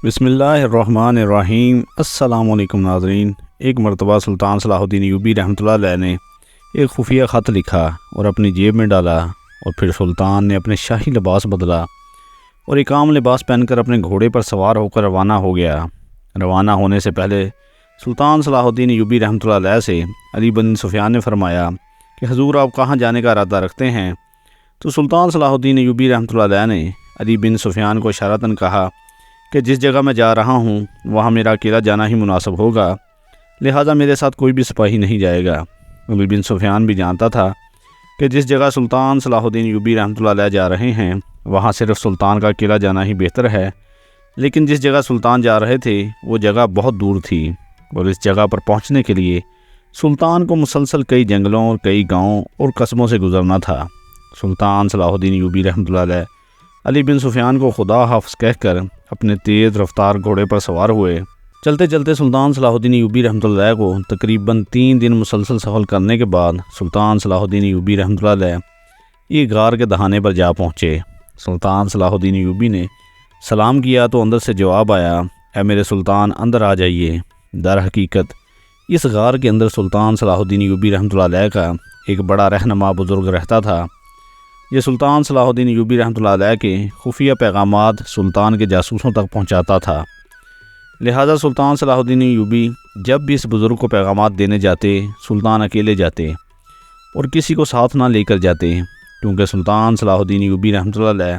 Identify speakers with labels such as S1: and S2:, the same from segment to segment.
S1: بسم اللہ الرحمن الرحیم۔ السلام علیکم ناظرین۔ ایک مرتبہ سلطان صلاح الدین ایوبی رحمۃ اللہ علیہ نے ایک خفیہ خط لکھا اور اپنی جیب میں ڈالا، اور پھر سلطان نے اپنے شاہی لباس بدلا اور ایک عام لباس پہن کر اپنے گھوڑے پر سوار ہو کر روانہ ہو گیا۔ روانہ ہونے سے پہلے سلطان صلاح الدین ایوبی رحمۃ اللہ علیہ سے علی بن سفیان نے فرمایا کہ حضور آپ کہاں جانے کا ارادہ رکھتے ہیں؟ تو سلطان صلاح الدین ایوبی رحمۃ اللہ علیہ نے علی بن سفیان کو اشارتاً کہا کہ جس جگہ میں جا رہا ہوں وہاں میرا اکیلا جانا ہی مناسب ہوگا، لہٰذا میرے ساتھ کوئی بھی سپاہی نہیں جائے گا۔ علی بن سفیان بھی جانتا تھا کہ جس جگہ سلطان صلاح الدین ایوبی رحمۃ اللہ علیہ جا رہے ہیں وہاں صرف سلطان کا اکیلا جانا ہی بہتر ہے، لیکن جس جگہ سلطان جا رہے تھے وہ جگہ بہت دور تھی، اور اس جگہ پر پہنچنے کے لیے سلطان کو مسلسل کئی جنگلوں اور کئی گاؤں اور قصبوں سے گزرنا تھا۔ سلطان صلاح الدین ایوبی رحمۃ اللہ علیہ علی بن سفیان کو خدا حافظ کہہ کر اپنے تیز رفتار گھوڑے پر سوار ہوئے۔ چلتے چلتے سلطان صلاح الدین ایوبی رحمۃ اللہ علیہ کو تقریباً 3 دن مسلسل سفر کرنے کے بعد سلطان صلاح الدین ایوبی رحمۃ اللہ علیہ ایک غار کے دہانے پر جا پہنچے۔ سلطان صلاح الدین ایوبی نے سلام کیا تو اندر سے جواب آیا، اے میرے سلطان اندر آ جائیے۔ در حقیقت اس غار کے اندر سلطان صلاح الدین ایوبی رحمۃ اللہ علیہ کا ایک بڑا رہنما بزرگ رہتا تھا۔ یہ سلطان صلاح الدین ایوبی رحمۃ اللہ علیہ کے خفیہ پیغامات سلطان کے جاسوسوں تک پہنچاتا تھا، لہذا سلطان صلاح الدین ایوبی جب بھی اس بزرگ کو پیغامات دینے جاتے سلطان اکیلے جاتے اور کسی کو ساتھ نہ لے کر جاتے، کیونکہ سلطان صلاح الدین ایوبی رحمۃ اللہ علیہ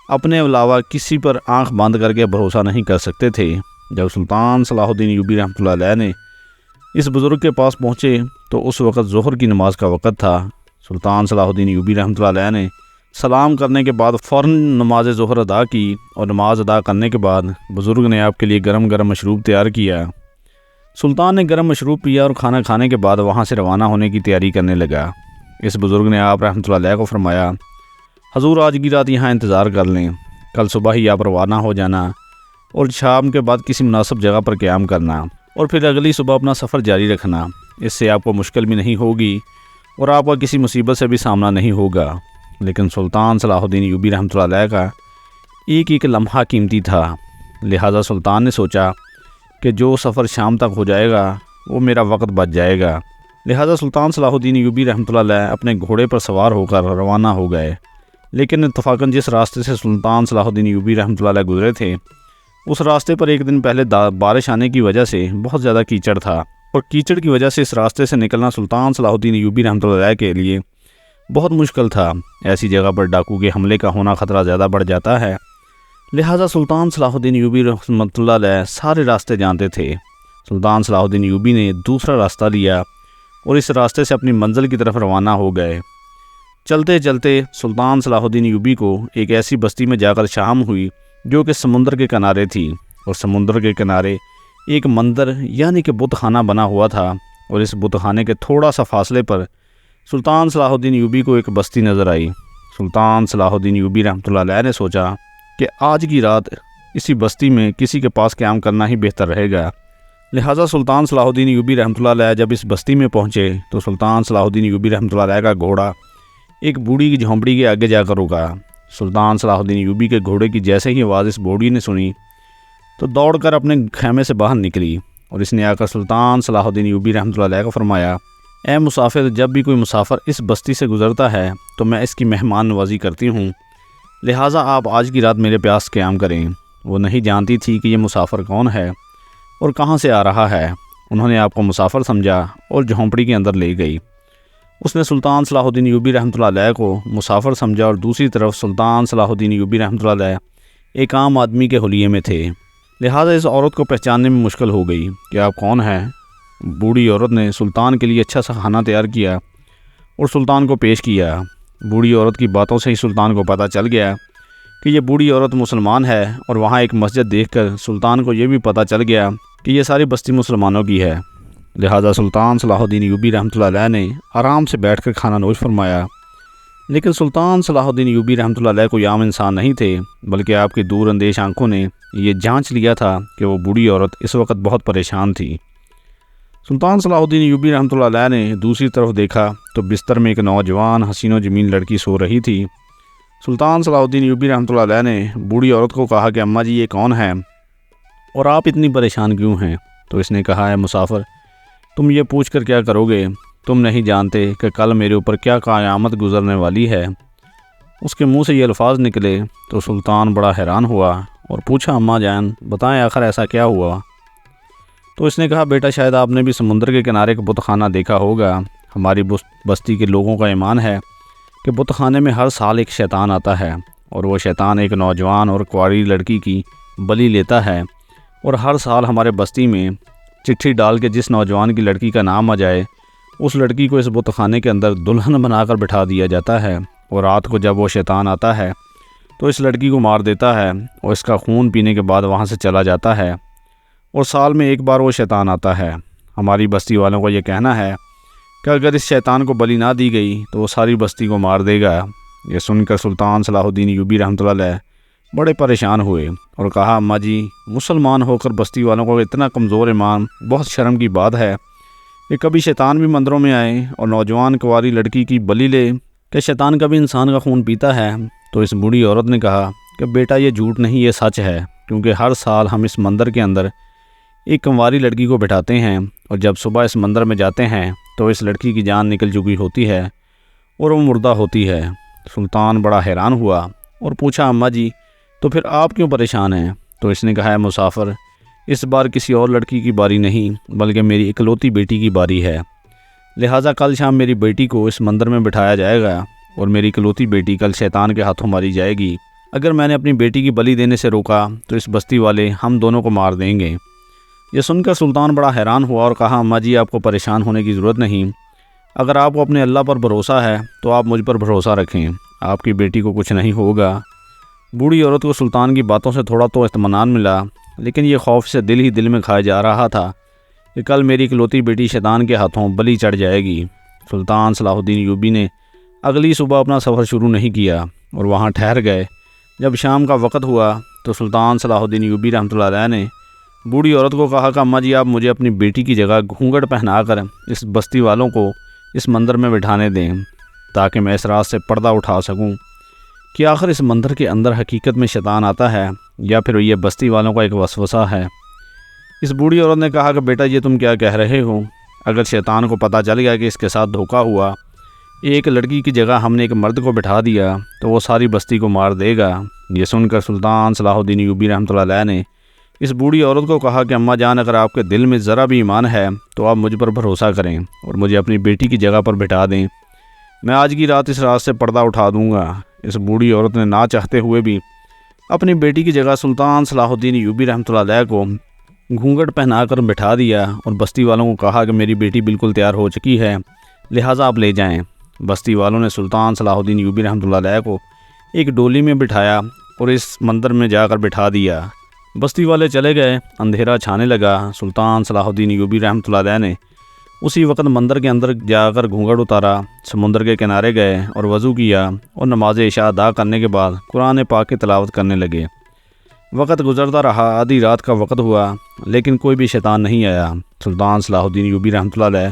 S1: اپنے علاوہ کسی پر آنکھ بند کر کے بھروسہ نہیں کر سکتے تھے۔ جب سلطان صلاح الدین ایوبی رحمۃ اللہ علیہ نے اس بزرگ کے پاس پہنچے تو اس وقت ظہر کی نماز کا وقت تھا۔ سلطان صلاح الدین ایوبی رحمۃ اللہ علیہ نے سلام کرنے کے بعد فوراً نماز ظہر ادا کی، اور نماز ادا کرنے کے بعد بزرگ نے آپ کے لیے گرم گرم مشروب تیار کیا۔ سلطان نے گرم مشروب پیا اور کھانا کھانے کے بعد وہاں سے روانہ ہونے کی تیاری کرنے لگا۔ اس بزرگ نے آپ رحمۃ اللہ علیہ کو فرمایا، حضور آج کی رات یہاں انتظار کر لیں، کل صبح ہی آپ روانہ ہو جانا اور شام کے بعد کسی مناسب جگہ پر قیام کرنا، اور پھر اگلی صبح اپنا سفر جاری رکھنا۔ اس سے آپ کو مشکل بھی نہیں ہوگی اور آپ کا کسی مصیبت سے بھی سامنا نہیں ہوگا۔ لیکن سلطان صلاح الدین ایوبی رحمۃ اللہ علیہ کا ایک ایک لمحہ قیمتی تھا، لہٰذا سلطان نے سوچا کہ جو سفر شام تک ہو جائے گا وہ میرا وقت بچ جائے گا، لہٰذا سلطان صلاح الدین ایوبی رحمۃ اللہ علیہ اپنے گھوڑے پر سوار ہو کر روانہ ہو گئے۔ لیکن اتفاقاً جس راستے سے سلطان صلاح الدین ایوبی رحمۃ اللہ علیہ گزرے تھے اس راستے پر ایک دن پہلے بارش آنے کی وجہ سے بہت زیادہ کیچڑ تھا، اور کیچڑ کی وجہ سے اس راستے سے نکلنا سلطان صلاح الدین ایوبی رحمۃ اللہ علیہ کے لیے بہت مشکل تھا۔ ایسی جگہ پر ڈاکو کے حملے کا ہونا خطرہ زیادہ بڑھ جاتا ہے، لہٰذا سلطان صلاح الدین ایوبی رحمۃ اللہ علیہ سارے راستے جانتے تھے۔ سلطان صلاح الدین ایوبی نے دوسرا راستہ لیا اور اس راستے سے اپنی منزل کی طرف روانہ ہو گئے۔ چلتے چلتے سلطان صلاح الدین ایوبی کو ایک ایسی بستی میں جا کر شام ہوئی جو کہ سمندر کے کنارے تھی، اور سمندر کے کنارے ایک مندر یعنی کہ بت خانہ بنا ہوا تھا، اور اس بت خانے کے تھوڑا سا فاصلے پر سلطان صلاح الدین ایوبی کو ایک بستی نظر آئی۔ سلطان صلاح الدین ایوبی رحمۃ اللہ علیہ نے سوچا کہ آج کی رات اسی بستی میں کسی کے پاس قیام کرنا ہی بہتر رہے گا، لہٰذا سلطان صلاح الدین ایوبی رحمۃ اللہ علیہ جب اس بستی میں پہنچے تو سلطان صلاح الدین ایوبی رحمۃ اللہ علیہ کا گھوڑا ایک بوڑھی کی جھونپڑی کے آگے جا کر رکا۔ سلطان صلاح الدین ایوبی کے گھوڑے کی جیسے ہی آواز اس بوڑھی نے سنی تو دوڑ کر اپنے خیمے سے باہر نکلی، اور اس نے آ کر سلطان صلاح الدین ایوبی رحمۃ اللہ علیہ کو فرمایا، اے مسافر، جب بھی کوئی مسافر اس بستی سے گزرتا ہے تو میں اس کی مہمان نوازی کرتی ہوں، لہٰذا آپ آج کی رات میرے پاس قیام کریں۔ وہ نہیں جانتی تھی کہ یہ مسافر کون ہے اور کہاں سے آ رہا ہے۔ انہوں نے آپ کو مسافر سمجھا اور جھونپڑی کے اندر لے گئی۔ اس نے سلطان صلاح الدین ایوبی رحمۃ اللہ علیہ کو مسافر سمجھا، اور دوسری طرف سلطان صلاح الدین ایوبی رحمۃ اللہ علیہ ایک عام آدمی کے حلیے میں تھے، لہٰذا اس عورت کو پہچاننے میں مشکل ہو گئی کہ آپ کون ہیں۔ بوڑھی عورت نے سلطان کے لیے اچھا سا کھانا تیار کیا اور سلطان کو پیش کیا۔ بوڑھی عورت کی باتوں سے ہی سلطان کو پتہ چل گیا کہ یہ بوڑھی عورت مسلمان ہے، اور وہاں ایک مسجد دیکھ کر سلطان کو یہ بھی پتہ چل گیا کہ یہ ساری بستی مسلمانوں کی ہے، لہٰذا سلطان صلاح الدین ایوبی رحمۃ اللہ علیہ نے آرام سے بیٹھ کر کھانا نوش فرمایا۔ لیکن سلطان صلاح الدین ایوبی رحمۃ اللہ علیہ کوئی عام انسان نہیں تھے، بلکہ آپ کی دور اندیش آنکھوں نے یہ جانچ لیا تھا کہ وہ بوڑھی عورت اس وقت بہت پریشان تھی۔ سلطان صلاح الدین ایوبی رحمۃ اللہ علیہ نے دوسری طرف دیکھا تو بستر میں ایک نوجوان حسین و جمیل لڑکی سو رہی تھی۔ سلطان صلاح الدین ایوبی رحمۃ اللہ علیہ نے بوڑھی عورت کو کہا کہ اماں جی یہ کون ہے؟ اور آپ اتنی پریشان کیوں ہیں؟ تو اس نے کہا ہے مسافر تم یہ پوچھ کر کیا کرو گے؟ تم نہیں جانتے کہ کل میرے اوپر کیا قیامت گزرنے والی ہے۔ اس کے منہ سے یہ الفاظ نکلے تو سلطان بڑا حیران ہوا اور پوچھا اماں جان بتائیں آخر ایسا کیا ہوا؟ تو اس نے کہا بیٹا شاید آپ نے بھی سمندر کے کنارے کا بت خانہ دیکھا ہوگا۔ ہماری بستی کے لوگوں کا ایمان ہے کہ بت خانے میں ہر سال ایک شیطان آتا ہے اور وہ شیطان ایک نوجوان اور کنواری لڑکی کی بلی لیتا ہے، اور ہر سال ہمارے بستی میں چٹھی ڈال کے جس نوجوان کی لڑکی کا نام آ جائے اس لڑکی کو اس بت خانے کے اندر دلہن بنا کر بٹھا دیا جاتا ہے، اور رات کو جب وہ شیطان آتا ہے تو اس لڑکی کو مار دیتا ہے اور اس کا خون پینے کے بعد وہاں سے چلا جاتا ہے، اور سال میں ایک بار وہ شیطان آتا ہے۔ ہماری بستی والوں کو یہ کہنا ہے کہ اگر اس شیطان کو بلی نہ دی گئی تو وہ ساری بستی کو مار دے گا۔ یہ سن کر سلطان صلاح الدین ایوبی رحمۃ اللہ علیہ بڑے پریشان ہوئے اور کہا اماں جی مسلمان ہو کر بستی والوں کو اتنا کمزور ایمان بہت شرم کی بات ہے کہ کبھی شیطان بھی مندروں میں آئے اور نوجوان کنواری لڑکی کی بلی لے، کہ شیطان کبھی انسان کا خون پیتا ہے؟ تو اس بوڑھی عورت نے کہا کہ بیٹا یہ جھوٹ نہیں، یہ سچ ہے، کیونکہ ہر سال ہم اس مندر کے اندر ایک کنواری لڑکی کو بٹھاتے ہیں، اور جب صبح اس مندر میں جاتے ہیں تو اس لڑکی کی جان نکل چکی ہوتی ہے اور وہ مردہ ہوتی ہے۔ سلطان بڑا حیران ہوا اور پوچھا اماں جی تو پھر آپ کیوں پریشان ہیں؟ تو اس نے کہا ہے مسافر اس بار کسی اور لڑکی کی باری نہیں بلکہ میری اکلوتی بیٹی کی باری ہے، لہٰذا کل شام میری بیٹی کو اس مندر میں بٹھایا جائے گا اور میری اکلوتی بیٹی کل شیطان کے ہاتھوں ماری جائے گی۔ اگر میں نے اپنی بیٹی کی بلی دینے سے روکا تو اس بستی والے ہم دونوں کو مار دیں گے۔ یہ سن کر سلطان بڑا حیران ہوا اور کہا اماں جی آپ کو پریشان ہونے کی ضرورت نہیں، اگر آپ کو اپنے اللہ پر بھروسہ ہے تو آپ مجھ پر بھروسہ رکھیں، آپ کی بیٹی کو کچھ نہیں ہوگا۔ بوڑھی عورت کو سلطان کی باتوں سے تھوڑا تو اطمینان ملا، لیکن یہ خوف سے دل ہی دل میں کھائے جا رہا تھا کہ کل میری اکلوتی بیٹی شیطان کے ہاتھوں بلی چڑھ جائے گی۔ سلطان صلاح الدین ایوبی نے اگلی صبح اپنا سفر شروع نہیں کیا اور وہاں ٹھہر گئے۔ جب شام کا وقت ہوا تو سلطان صلاح الدین ایوبی رحمۃ اللہ علیہ نے بوڑھی عورت کو کہا کہ اماں جی آپ مجھے اپنی بیٹی کی جگہ گھونگھٹ پہنا کر اس بستی والوں کو اس مندر میں بٹھانے دیں تاکہ میں اس راز سے پردہ اٹھا سکوں کہ آخر اس مندر کے اندر حقیقت میں شیطان آتا ہے یا پھر یہ بستی والوں کا ایک وسوسہ ہے۔ اس بوڑھی عورت نے کہا کہ بیٹا یہ تم کیا کہہ رہے ہو؟ اگر شیطان کو پتہ چل گیا کہ اس کے ساتھ دھوکہ ہوا، ایک لڑکی کی جگہ ہم نے ایک مرد کو بٹھا دیا تو وہ ساری بستی کو مار دے گا۔ یہ سن کر سلطان صلاح الدین ایوبی رحمۃ اللہ علیہ نے اس بوڑھی عورت کو کہا کہ اماں جان اگر آپ کے دل میں ذرا بھی ایمان ہے تو آپ مجھ پر بھروسہ کریں اور مجھے اپنی بیٹی کی جگہ پر بٹھا دیں، میں آج کی رات اس راز سے پردہ اٹھا دوں گا۔ اس بوڑھی عورت نے نہ چاہتے ہوئے بھی اپنی بیٹی کی جگہ سلطان صلاح الدین ایوبی رحمۃ اللہ علیہ کو گھونگھٹ پہنا کر بٹھا دیا اور بستی والوں کو کہا کہ میری بیٹی بالکل تیار ہو چکی ہے، لہٰذا آپ لے جائیں۔ بستی والوں نے سلطان صلاح الدین ایوبی رحمۃ اللہ علیہ کو ایک ڈولی میں بٹھایا اور اس مندر میں جا کر بٹھا دیا۔ بستی والے چلے گئے، اندھیرا چھانے لگا۔ سلطان صلاح الدین ایوبی رحمۃ اللہ علیہ نے اسی وقت مندر کے اندر جا کر گھونگھٹ اتارا، سمندر کے کنارے گئے اور وضو کیا اور نماز عشاء ادا کرنے کے بعد قرآن پاک کی تلاوت کرنے لگے۔ وقت گزرتا رہا، آدھی رات کا وقت ہوا لیکن کوئی بھی شیطان نہیں آیا۔ سلطان صلاح الدین ایوبی رحمۃ اللہ علیہ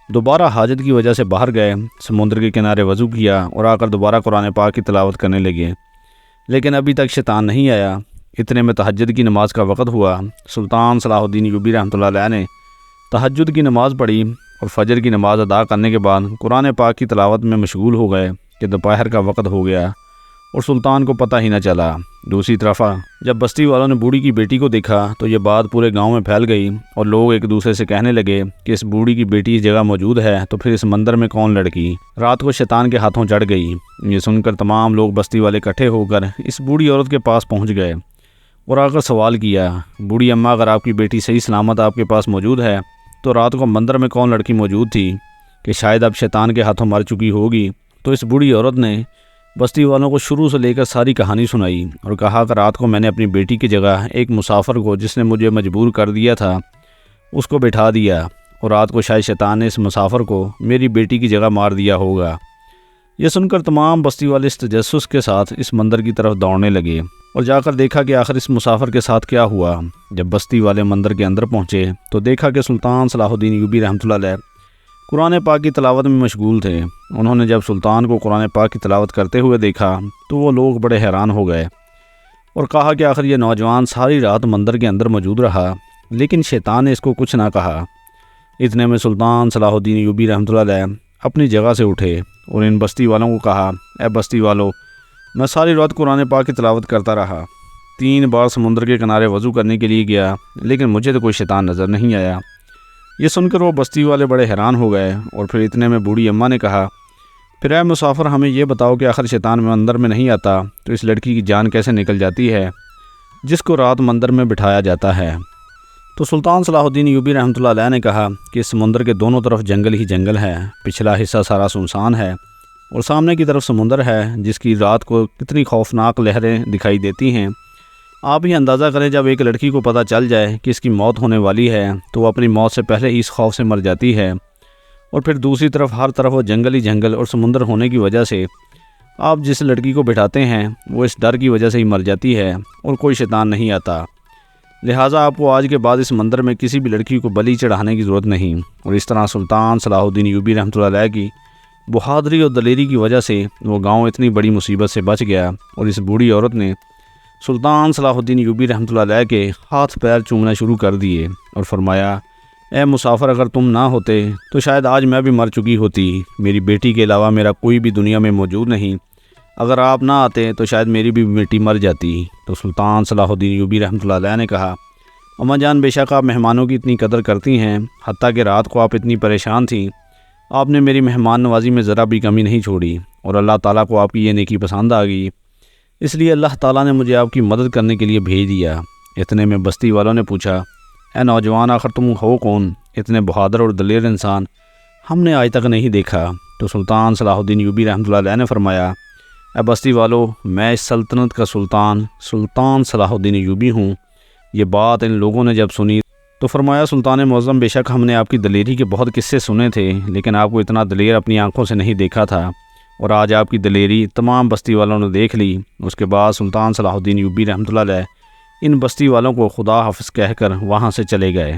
S1: دوبارہ حاجت کی وجہ سے باہر گئے، سمندر کے کنارے وضو کیا اور آ کر دوبارہ قرآن پاک کی تلاوت کرنے لگے، لیکن ابھی تک شیطان نہیں آیا۔ اتنے میں تہجد کی نماز کا وقت ہوا۔ سلطان صلاح الدین ایوبی رحمۃ اللہ علیہ نے تہجد کی نماز پڑھی اور فجر کی نماز ادا کرنے کے بعد قرآن پاک کی تلاوت میں مشغول ہو گئے کہ دوپہر کا وقت ہو گیا اور سلطان کو پتہ ہی نہ چلا۔ دوسری طرف جب بستی والوں نے بوڑھی کی بیٹی کو دیکھا تو یہ بات پورے گاؤں میں پھیل گئی اور لوگ ایک دوسرے سے کہنے لگے کہ اس بوڑھی کی بیٹی اس جگہ موجود ہے تو پھر اس مندر میں کون لڑکی رات کو شیطان کے ہاتھوں چڑھ گئی۔ یہ سن کر تمام لوگ بستی والے اکٹھے ہو کر اس بوڑھی عورت کے پاس پہنچ گئے اور آ کر سوال کیا، بوڑھی اماں اگر آپ کی بیٹی صحیح سلامت آپ کے پاس موجود ہے تو رات کو مندر میں کون لڑکی موجود تھی کہ شاید اب شیطان کے ہاتھوں مر چکی ہوگی؟ تو اس بوڑھی عورت نے بستی والوں کو شروع سے لے کر ساری کہانی سنائی اور کہا کہ رات کو میں نے اپنی بیٹی کی جگہ ایک مسافر کو جس نے مجھے مجبور کر دیا تھا اس کو بٹھا دیا اور رات کو شاید شیطان نے اس مسافر کو میری بیٹی کی جگہ مار دیا ہوگا۔ یہ سن کر تمام بستی والے اس تجسس کے ساتھ اس مندر کی طرف دوڑنے لگے اور جا کر دیکھا کہ آخر اس مسافر کے ساتھ کیا ہوا۔ جب بستی والے مندر کے اندر پہنچے تو دیکھا کہ سلطان صلاح الدین ایوبی رحمۃ اللہ علیہ قرآن پاک کی تلاوت میں مشغول تھے۔ انہوں نے جب سلطان کو قرآن پاک کی تلاوت کرتے ہوئے دیکھا تو وہ لوگ بڑے حیران ہو گئے اور کہا کہ آخر یہ نوجوان ساری رات مندر کے اندر موجود رہا، لیکن شیطان نے اس کو کچھ نہ کہا۔ اتنے میں سلطان صلاح الدین ایوبی رحمۃ اللہ علیہ اپنی جگہ سے اٹھے اور ان بستی والوں کو کہا، اے بستی والو، میں ساری رات قرآن پاک کی تلاوت کرتا رہا، 3 بار سمندر کے کنارے وضو کرنے کے لیے گیا، لیکن مجھے تو کوئی شیطان نظر نہیں آیا۔ یہ سن کر وہ بستی والے بڑے حیران ہو گئے، اور پھر اتنے میں بوڑھی اماں نے کہا، پھر اے مسافر، ہمیں یہ بتاؤ کہ آخر شیطان مندر میں نہیں آتا تو اس لڑکی کی جان کیسے نکل جاتی ہے جس کو رات مندر میں بٹھایا جاتا ہے؟ تو سلطان صلاح الدین ایوبی رحمۃ اللہ علیہ نے کہا کہ اس سمندر کے دونوں طرف جنگل ہی جنگل ہے، پچھلا حصہ سارا سنسان ہے اور سامنے کی طرف سمندر ہے جس کی رات کو کتنی خوفناک لہریں دکھائی دیتی ہیں۔ آپ ہی اندازہ کریں، جب ایک لڑکی کو پتہ چل جائے کہ اس کی موت ہونے والی ہے تو وہ اپنی موت سے پہلے ہی اس خوف سے مر جاتی ہے، اور پھر دوسری طرف ہر طرف وہ جنگل ہی جنگل اور سمندر ہونے کی وجہ سے آپ جس لڑکی کو بٹھاتے ہیں وہ اس ڈر کی وجہ سے ہی مر جاتی ہے اور کوئی شیطان نہیں آتا۔ لہٰذا آپ کو آج کے بعد اس مندر میں کسی بھی لڑکی کو بلی چڑھانے کی ضرورت نہیں۔ اور اس طرح سلطان صلاح الدین ایوبی رحمۃ اللہ علیہ کی بہادری اور دلیری کی وجہ سے وہ گاؤں اتنی بڑی مصیبت سے بچ گیا، اور اس بوڑھی عورت نے سلطان صلاح الدین ایوبی رحمۃ اللہ علیہ کے ہاتھ پیر چومنا شروع کر دیے اور فرمایا، اے مسافر، اگر تم نہ ہوتے تو شاید آج میں بھی مر چکی ہوتی، میری بیٹی کے علاوہ میرا کوئی بھی دنیا میں موجود نہیں، اگر آپ نہ آتے تو شاید میری بھی بیٹی مر جاتی۔ تو سلطان صلاح الدین ایوبی رحمۃ اللہ علیہ نے کہا، اماں جان، بے شک آپ مہمانوں کی اتنی قدر کرتی ہیں، حتیٰ کہ رات کو آپ اتنی پریشان تھیں، آپ نے میری مہمان نوازی میں ذرا بھی کمی نہیں چھوڑی، اور اللہ تعالیٰ کو آپ کی یہ نیکی پسند آ گئی، اس لیے اللہ تعالیٰ نے مجھے آپ کی مدد کرنے کے لیے بھیج دیا۔ اتنے میں بستی والوں نے پوچھا، اے نوجوان، آخر تم ہو کون؟ اتنے بہادر اور دلیر انسان ہم نے آج تک نہیں دیکھا۔ تو سلطان صلاح الدین ایوبی رحمۃ اللہ علیہ نے فرمایا، اے بستی والو، میں اس سلطنت کا سلطان صلاح الدین ایوبی ہوں۔ یہ بات ان لوگوں نے جب سنی تو فرمایا، سلطان معظم، بے شک ہم نے آپ کی دلیری کے بہت قصے سنے تھے، لیکن آپ کو اتنا دلیر اپنی آنکھوں سے نہیں دیکھا تھا، اور آج آپ کی دلیری تمام بستی والوں نے دیکھ لی۔ اس کے بعد سلطان صلاح الدین ایوبی رحمۃ اللہ علیہ ان بستی والوں کو خدا حافظ کہہ کر وہاں سے چلے گئے۔